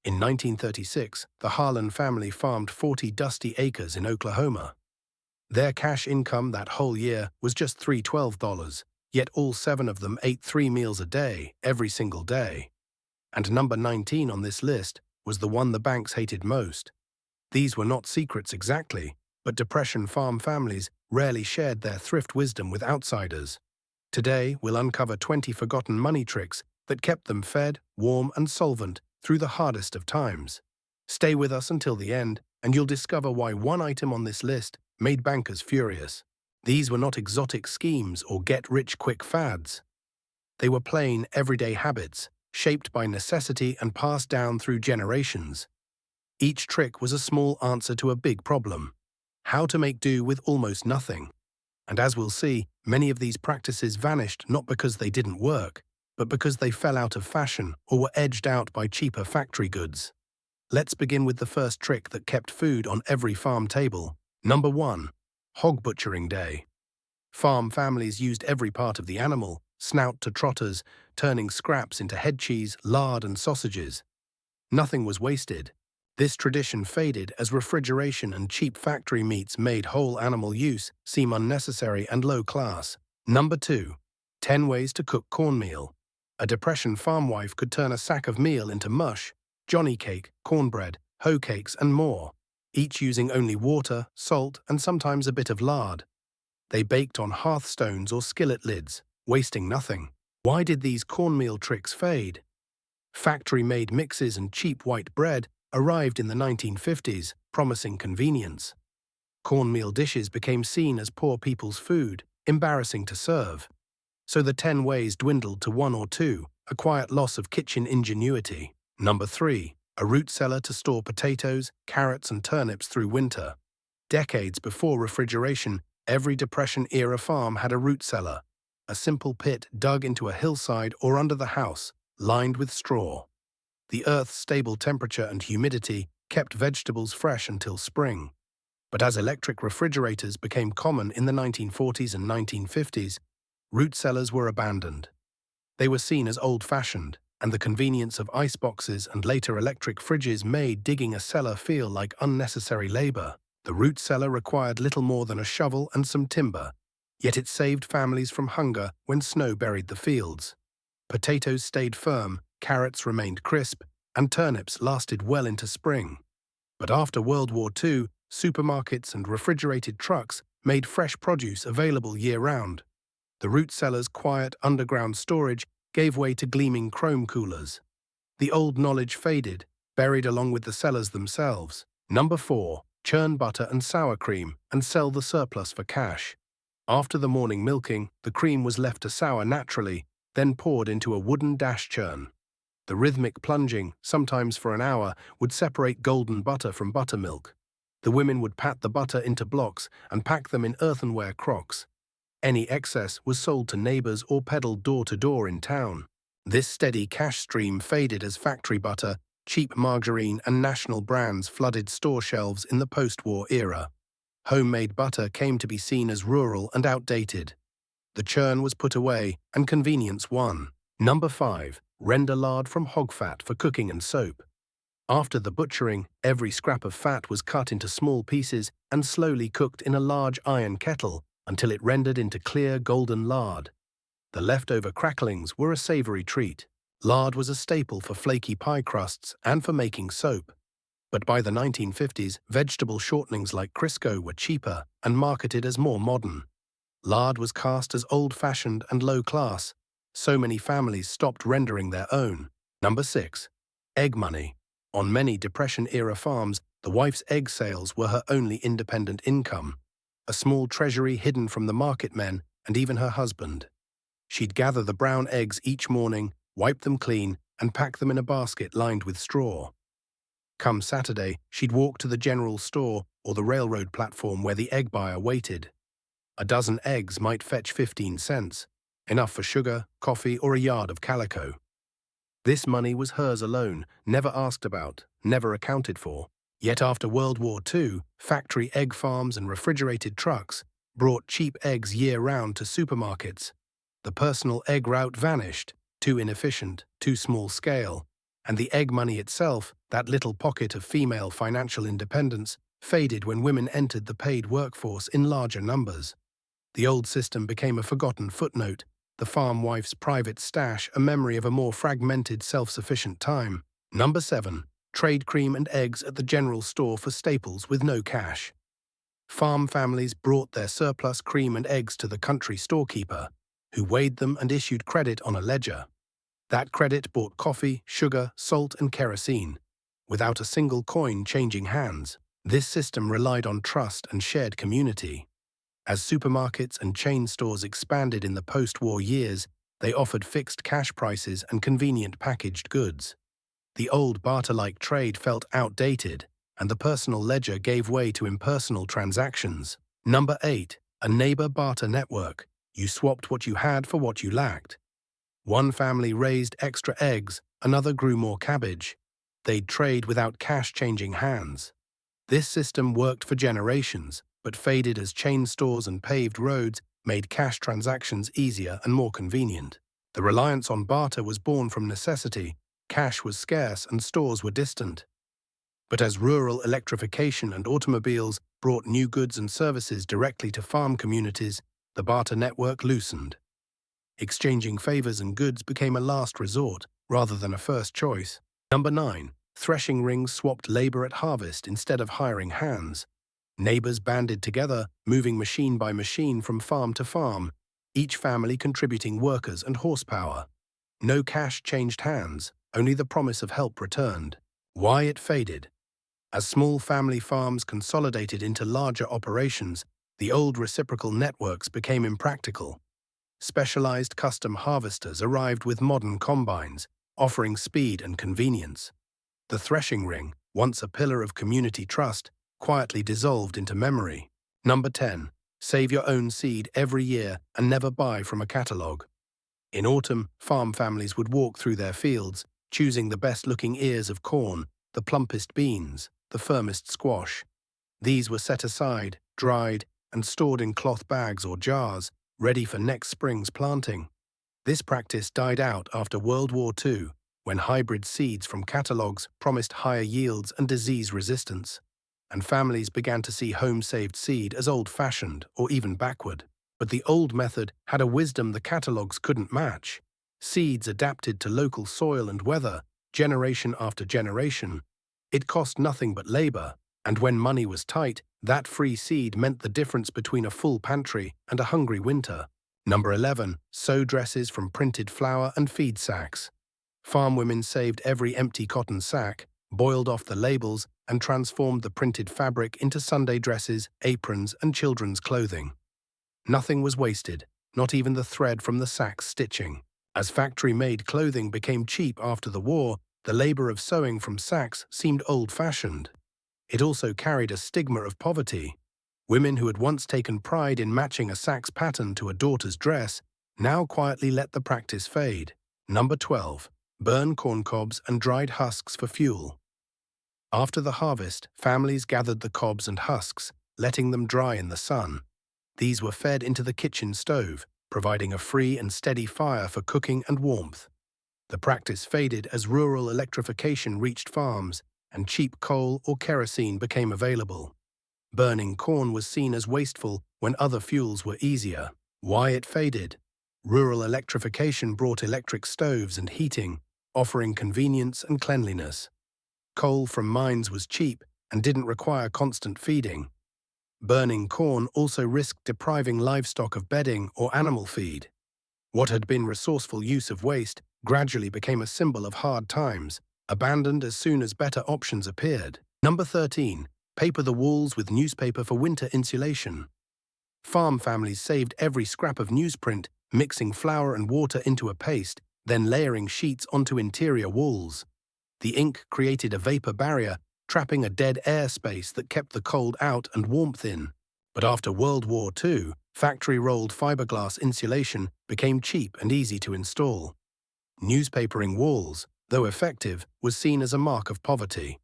In 1936, the Harlan family farmed 40 dusty acres in Oklahoma. Their cash income that whole year was just $312, yet all 7 of them ate 3 meals a day, every single day. And number 19 on this list was the one the banks hated most. These were not secrets exactly, but Depression farm families rarely shared their thrift wisdom with outsiders. Today, we'll uncover 20 forgotten money tricks that kept them fed, warm, and solvent through the hardest of times. Stay with us until the end, and you'll discover why one item on this list made bankers furious. These were not exotic schemes or get-rich-quick fads. They were plain, everyday habits, shaped by necessity and passed down through generations. Each trick was a small answer to a big problem: how to make do with almost nothing. And as we'll see, many of these practices vanished not because they didn't work, but because they fell out of fashion or were edged out by cheaper factory goods. Let's begin with the first trick that kept food on every farm table. Number 1. Hog-butchering day. Farm families used every part of the animal, snout to trotters, turning scraps into head cheese, lard, and sausages. Nothing was wasted. This tradition faded as refrigeration and cheap factory meats made whole animal use seem unnecessary and low class. Number 2. 10 ways to cook cornmeal. A Depression farm wife could turn a sack of meal into mush, johnny cake, cornbread, hoe cakes, and more, each using only water, salt, and sometimes a bit of lard. They baked on hearthstones or skillet lids, wasting nothing. Why did these cornmeal tricks fade? Factory-made mixes and cheap white bread arrived in the 1950s, promising convenience. Cornmeal dishes became seen as poor people's food, embarrassing to serve. So the 10 ways dwindled to 1 or 2, a quiet loss of kitchen ingenuity. Number 3. A root cellar to store potatoes, carrots, and turnips through winter. Decades before refrigeration, every Depression-era farm had a root cellar, a simple pit dug into a hillside or under the house, lined with straw. The earth's stable temperature and humidity kept vegetables fresh until spring. But as electric refrigerators became common in the 1940s and 1950s, root cellars were abandoned. They were seen as old-fashioned, and the convenience of ice boxes and later electric fridges made digging a cellar feel like unnecessary labor. The root cellar required little more than a shovel and some timber, yet it saved families from hunger when snow buried the fields. Potatoes stayed firm, carrots remained crisp, and turnips lasted well into spring. But after World War II, supermarkets and refrigerated trucks made fresh produce available year-round. The root cellar's quiet underground storage gave way to gleaming chrome coolers. The old knowledge faded, buried along with the cellars themselves. Number 4. Churn butter and sour cream and sell the surplus for cash. After the morning milking, the cream was left to sour naturally, then poured into a wooden dash churn. The rhythmic plunging, sometimes for an hour, would separate golden butter from buttermilk. The women would pat the butter into blocks and pack them in earthenware crocks. Any excess was sold to neighbors or peddled door to door in town. This steady cash stream faded as factory butter, cheap margarine, and national brands flooded store shelves in the post-war era. Homemade butter came to be seen as rural and outdated. The churn was put away, and convenience won. Number 5. Render lard from hog fat for cooking and soap. After the butchering, every scrap of fat was cut into small pieces and slowly cooked in a large iron kettle until it rendered into clear golden lard. The leftover cracklings were a savory treat. Lard was a staple for flaky pie crusts and for making soap. But by the 1950s, vegetable shortenings like Crisco were cheaper and marketed as more modern. Lard was cast as old-fashioned and low-class. So many families stopped rendering their own. Number 6. Egg money. On many Depression-era farms, the wife's egg sales were her only independent income, a small treasury hidden from the market men and even her husband. She'd gather the brown eggs each morning, wipe them clean, and pack them in a basket lined with straw. Come Saturday, she'd walk to the general store or the railroad platform where the egg buyer waited. A dozen eggs might fetch 15 cents, enough for sugar, coffee, or a yard of calico. This money was hers alone, never asked about, never accounted for. Yet after World War II, factory egg farms and refrigerated trucks brought cheap eggs year-round to supermarkets. The personal egg route vanished, too inefficient, too small scale, And the egg money itself, that little pocket of female financial independence, faded when women entered the paid workforce in larger numbers. The old system became a forgotten footnote, the farm wife's private stash, a memory of a more fragmented, self-sufficient time. Number 7. Trade cream and eggs at the general store for staples with no cash. Farm families brought their surplus cream and eggs to the country storekeeper, who weighed them and issued credit on a ledger. That credit bought coffee, sugar, salt, and kerosene, without a single coin changing hands. This system relied on trust and shared community. As supermarkets and chain stores expanded in the post-war years, they offered fixed cash prices and convenient packaged goods. The old barter-like trade felt outdated, and the personal ledger gave way to impersonal transactions. Number 8. A neighbor barter network. You swapped what you had for what you lacked. One family raised extra eggs, another grew more cabbage. They'd trade without cash changing hands. This system worked for generations, but faded as chain stores and paved roads made cash transactions easier and more convenient. The reliance on barter was born from necessity. Cash was scarce and stores were distant. But as rural electrification and automobiles brought new goods and services directly to farm communities, the barter network loosened. Exchanging favors and goods became a last resort rather than a first choice. Number 9. Threshing rings swapped labor at harvest instead of hiring hands. Neighbors banded together, moving machine by machine from farm to farm, each family contributing workers and horsepower. No cash changed hands, only the promise of help returned. Why it faded? As small family farms consolidated into larger operations, the old reciprocal networks became impractical. Specialized custom harvesters arrived with modern combines, offering speed and convenience. The threshing ring, once a pillar of community trust, quietly dissolved into memory. Number 10. Save your own seed every year and never buy from a catalog. In autumn, farm families would walk through their fields, choosing the best-looking ears of corn, the plumpest beans, the firmest squash. These were set aside, dried, and stored in cloth bags or jars, ready for next spring's planting. This practice died out after World War II, when hybrid seeds from catalogs promised higher yields and disease resistance, and families began to see home-saved seed as old-fashioned or even backward. But the old method had a wisdom the catalogs couldn't match. Seeds adapted to local soil and weather, generation after generation. It cost nothing but labor, and when money was tight, that free seed meant the difference between a full pantry and a hungry winter. Number 11. Sew dresses from printed flour and feed sacks. Farm women saved every empty cotton sack, boiled off the labels, and transformed the printed fabric into Sunday dresses, aprons, and children's clothing. Nothing was wasted, not even the thread from the sack's stitching. As factory-made clothing became cheap after the war, the labor of sewing from sacks seemed old-fashioned. It also carried a stigma of poverty. Women who had once taken pride in matching a sack's pattern to a daughter's dress now quietly let the practice fade. Number 12. Burn corncobs and dried husks for fuel. After the harvest, families gathered the cobs and husks, letting them dry in the sun. These were fed into the kitchen stove, providing a free and steady fire for cooking and warmth. The practice faded as rural electrification reached farms, and cheap coal or kerosene became available. Burning corn was seen as wasteful when other fuels were easier. Why it faded? Rural electrification brought electric stoves and heating, offering convenience and cleanliness. Coal from mines was cheap and didn't require constant feeding. Burning corn also risked depriving livestock of bedding or animal feed. What had been resourceful use of waste gradually became a symbol of hard times, abandoned as soon as better options appeared. Number 13. Paper the walls with newspaper for winter insulation. Farm families saved every scrap of newsprint, mixing flour and water into a paste, then layering sheets onto interior walls. The ink created a vapor barrier, trapping a dead air space that kept the cold out and warmth in. But after World War II, factory-rolled fiberglass insulation became cheap and easy to install. Newspapering walls, though effective, was seen as a mark of poverty.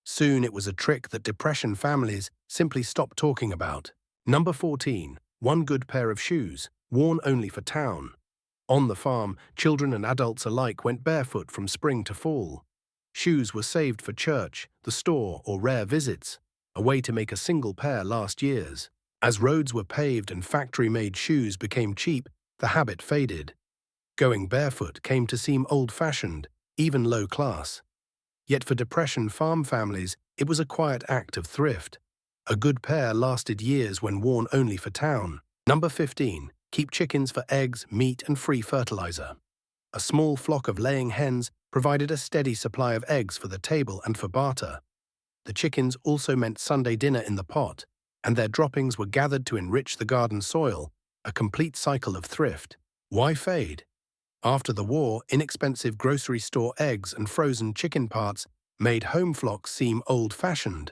Soon it was a trick that Depression families simply stopped talking about. Number 14. One good pair of shoes, worn only for town. On the farm, children and adults alike went barefoot from spring to fall. Shoes were saved for church, the store, or rare visits, a way to make a single pair last years. As roads were paved and factory-made shoes became cheap, the habit faded. Going barefoot came to seem old-fashioned, even low-class. Yet for Depression farm families, it was a quiet act of thrift. A good pair lasted years when worn only for town. Number 15. Keep chickens for eggs, meat, and free fertilizer. A small flock of laying hens provided a steady supply of eggs for the table and for barter. The chickens also meant Sunday dinner in the pot, and their droppings were gathered to enrich the garden soil, a complete cycle of thrift. Why fade? After the war, inexpensive grocery store eggs and frozen chicken parts made home flocks seem old-fashioned.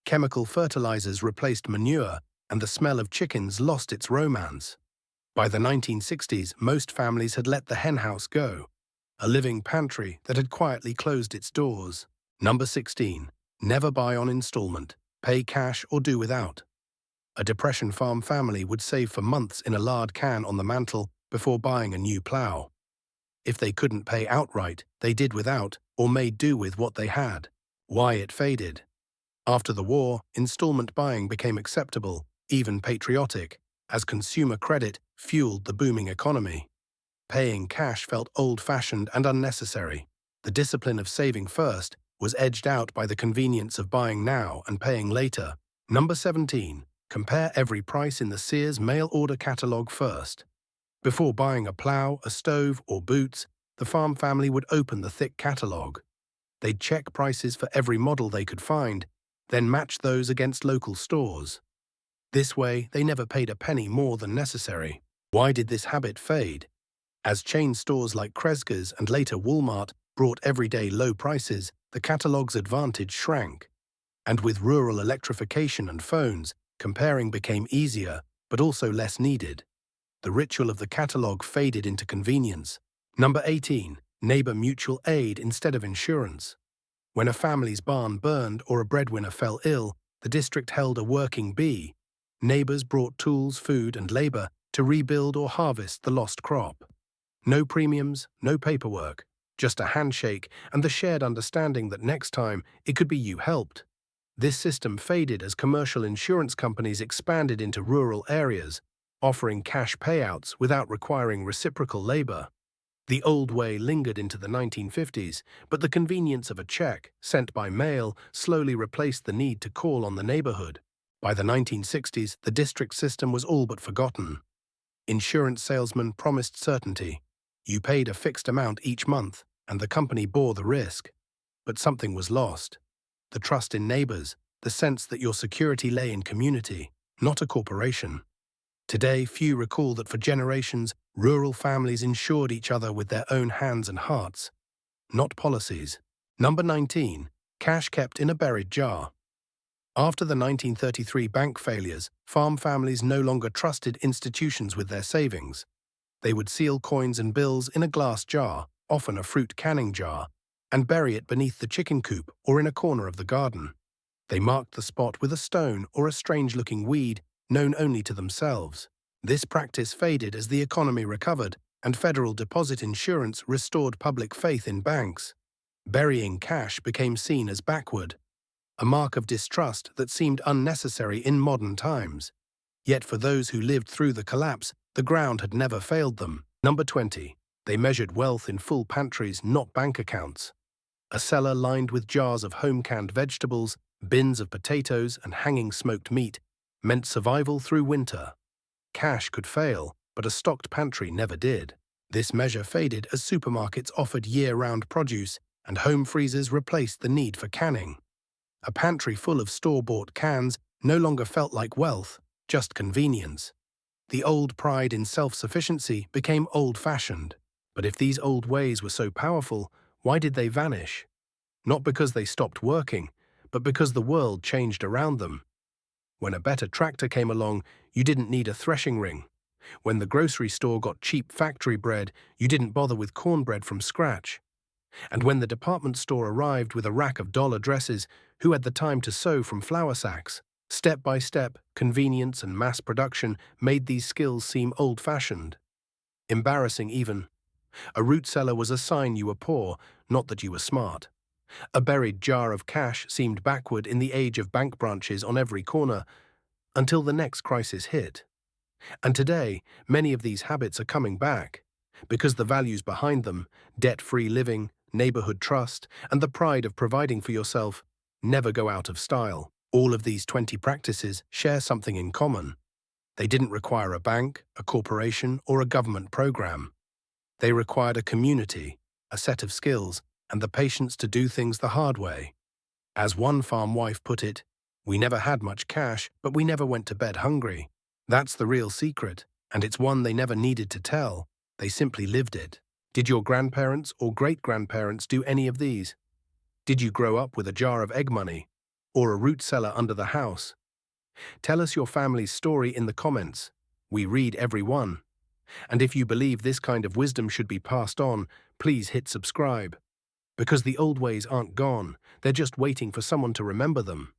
Chemical fertilizers replaced manure, and the smell of chickens lost its romance. By the 1960s, most families had let the henhouse go, a living pantry that had quietly closed its doors. Number 16. Never buy on installment. Pay cash or do without. A Depression farm family would save for months in a lard can on the mantel before buying a new plow. If they couldn't pay outright, they did without or made do with what they had. Why it faded? After the war, installment buying became acceptable, even patriotic, as consumer credit fueled the booming economy. Paying cash felt old-fashioned and unnecessary. The discipline of saving first was edged out by the convenience of buying now and paying later. Number 17. Compare every price in the Sears mail-order catalog first. Before buying a plow, a stove, or boots, the farm family would open the thick catalog. They'd check prices for every model they could find, then match those against local stores. This way, they never paid a penny more than necessary. Why did this habit fade? As chain stores like Kreska's and later Walmart brought everyday low prices, the catalog's advantage shrank. And with rural electrification and phones, comparing became easier, but also less needed. The ritual of the catalog faded into convenience. Number 18. Neighbor mutual aid instead of insurance. When a family's barn burned or a breadwinner fell ill, the district held a working bee. Neighbors brought tools, food, and labor to rebuild or harvest the lost crop. No premiums, no paperwork, just a handshake and the shared understanding that next time it could be you helped. This system faded as commercial insurance companies expanded into rural areas, offering cash payouts without requiring reciprocal labor. The old way lingered into the 1950s, but the convenience of a check, sent by mail, slowly replaced the need to call on the neighborhood. By the 1960s, the district system was all but forgotten. Insurance salesmen promised certainty. You paid a fixed amount each month, and the company bore the risk. But something was lost. The trust in neighbors, the sense that your security lay in community, not a corporation. Today, few recall that for generations, rural families insured each other with their own hands and hearts, not policies. Number 19. Cash kept in a buried jar. After the 1933 bank failures, farm families no longer trusted institutions with their savings. They would seal coins and bills in a glass jar, often a fruit canning jar, and bury it beneath the chicken coop or in a corner of the garden. They marked the spot with a stone or a strange-looking weed known only to themselves. This practice faded as the economy recovered and federal deposit insurance restored public faith in banks. Burying cash became seen as backward, a mark of distrust that seemed unnecessary in modern times. Yet for those who lived through the collapse, the ground had never failed them. Number 20. They measured wealth in full pantries, not bank accounts. A cellar lined with jars of home-canned vegetables, bins of potatoes, and hanging smoked meat meant survival through winter. Cash could fail, but a stocked pantry never did. This measure faded as supermarkets offered year-round produce and home freezers replaced the need for canning. A pantry full of store-bought cans no longer felt like wealth, just convenience. The old pride in self-sufficiency became old-fashioned. But if these old ways were so powerful, why did they vanish? Not because they stopped working, but because the world changed around them. When a better tractor came along, you didn't need a threshing ring. When the grocery store got cheap factory bread, you didn't bother with cornbread from scratch. And when the department store arrived with a rack of dollar dresses, who had the time to sew from flour sacks? Step by step, convenience and mass production made these skills seem old-fashioned. Embarrassing even. A root cellar was a sign you were poor, not that you were smart. A buried jar of cash seemed backward in the age of bank branches on every corner until the next crisis hit. And today, many of these habits are coming back because the values behind them, debt-free living, neighborhood trust, and the pride of providing for yourself, never go out of style. All of these 20 practices share something in common. They didn't require a bank, a corporation, or a government program. They required a community, a set of skills, and the patience to do things the hard way. As one farm wife put it, "We never had much cash, but we never went to bed hungry." That's the real secret, and it's one they never needed to tell. They simply lived it. Did your grandparents or great-grandparents do any of these? Did you grow up with a jar of egg money or a root cellar under the house? Tell us your family's story in the comments. We read every one. And if you believe this kind of wisdom should be passed on, please hit subscribe. Because the old ways aren't gone, they're just waiting for someone to remember them.